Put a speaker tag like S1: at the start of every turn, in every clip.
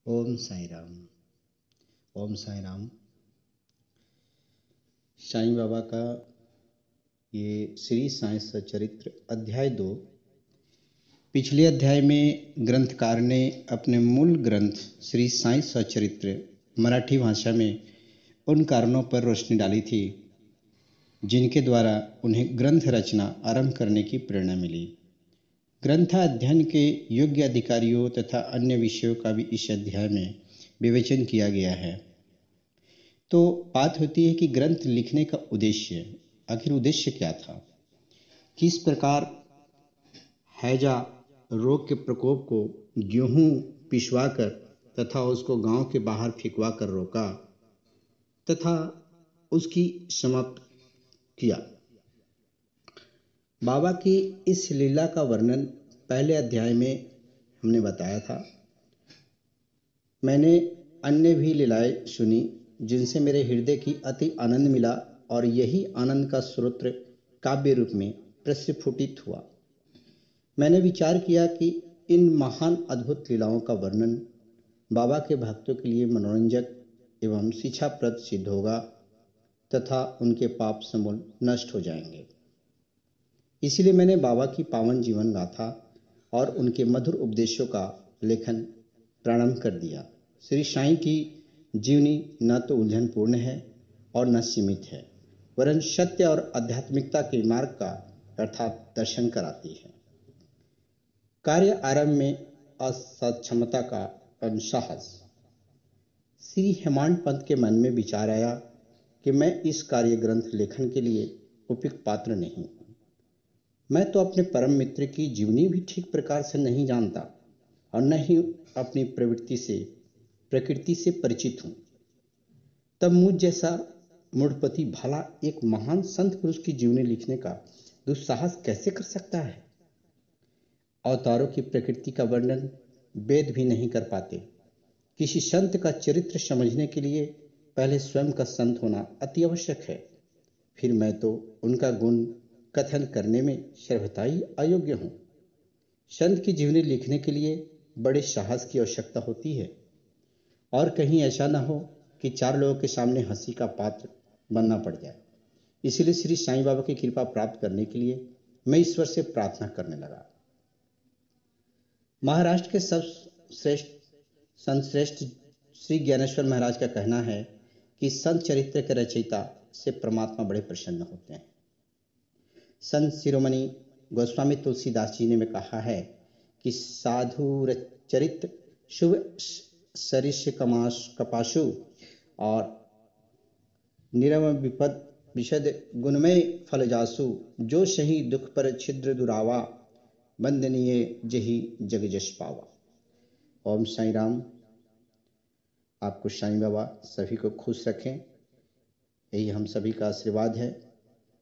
S1: ओम साई राम। ओम साई राम। साईं बाबा का ये श्री साईं सचरित्र अध्याय 2। पिछले अध्याय में ग्रंथकार ने अपने मूल ग्रंथ श्री साईं सचरित्र मराठी भाषा में उन कारणों पर रोशनी डाली थी जिनके द्वारा उन्हें ग्रंथ रचना आरंभ करने की प्रेरणा मिली। ग्रंथाध्ययन के योग्य अधिकारियों तथा अन्य विषयों का भी इस अध्याय में विवेचन किया गया है। तो बात होती है कि ग्रंथ लिखने का उद्देश्य, आखिर उद्देश्य क्या था? किस प्रकार हैजा रोग के प्रकोप को गेहूं पिसवाकर तथा उसको गांव के बाहर फेंकवा कर रोका तथा उसकी समाप्त किया। बाबा की इस लीला का वर्णन पहले अध्याय में हमने बताया था। मैंने अन्य भी लीलाएं सुनी जिनसे मेरे हृदय की अति आनंद मिला और यही आनंद का स्रोत काव्य रूप में प्रस्फुटित हुआ। मैंने विचार किया कि इन महान अद्भुत लीलाओं का वर्णन बाबा के भक्तों के लिए मनोरंजक एवं शिक्षाप्रद सिद्ध होगा तथा उनके पाप समूल नष्ट हो जाएंगे। इसलिए मैंने बाबा की पावन जीवन गाथा और उनके मधुर उपदेशों का लेखन प्रारंभ कर दिया। श्री साईं की जीवनी न तो उलझनपूर्ण है और न सीमित है, वरन सत्य और आध्यात्मिकता के मार्ग का अर्थात दर्शन कराती है। कार्य आरंभ में असक्षमता का अनुसाहस। श्री हेमांत पंत के मन में विचार आया कि मैं इस कार्य ग्रंथ लेखन के लिए उपयुक्त पात्र नहीं हूँ। मैं तो अपने परम मित्र की जीवनी भी ठीक प्रकार से नहीं जानता और न ही अपनी प्रकृति से परिचित हूँ। तब मुझ जैसा मूढ़पति भला एक महान संत पुरुष की जीवनी लिखने का दुस्साहस कैसे कर सकता है? अवतारों की प्रकृति का वर्णन वेद भी नहीं कर पाते। किसी संत का चरित्र समझने के लिए पहले स्वयं का संत होना अति आवश्यक है। फिर मैं तो उनका गुण कथन करने में सर्वथाई अयोग्य हूँ। संत की जीवनी लिखने के लिए बड़े साहस की आवश्यकता होती है और कहीं ऐसा न हो कि चार लोगों के सामने हंसी का पात्र बनना पड़ जाए। इसलिए श्री साईं बाबा की कृपा प्राप्त करने के लिए मैं ईश्वर से प्रार्थना करने लगा। महाराष्ट्र के संत श्रेष्ठ श्री ज्ञानेश्वर महाराज का कहना है कि संत चरित्र के रचयिता से परमात्मा बड़े प्रसन्न होते हैं। संत शिरोमणि गोस्वामी तुलसीदास जी ने कहा है कि साधु चरित्र शुभ सरिष्य कपाशु और निरम विपद विशद गुणमय फल जासु, जो सही दुख पर छिद्र दुरावा, वंदनीय जही जग जश पावा। ओम साई राम। आपको साईं बाबा सभी को खुश रखें, यही हम सभी का आशीर्वाद है,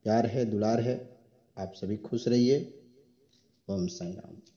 S1: प्यार है, दुलार है। आप सभी खुश रहिए। ओम साई राम।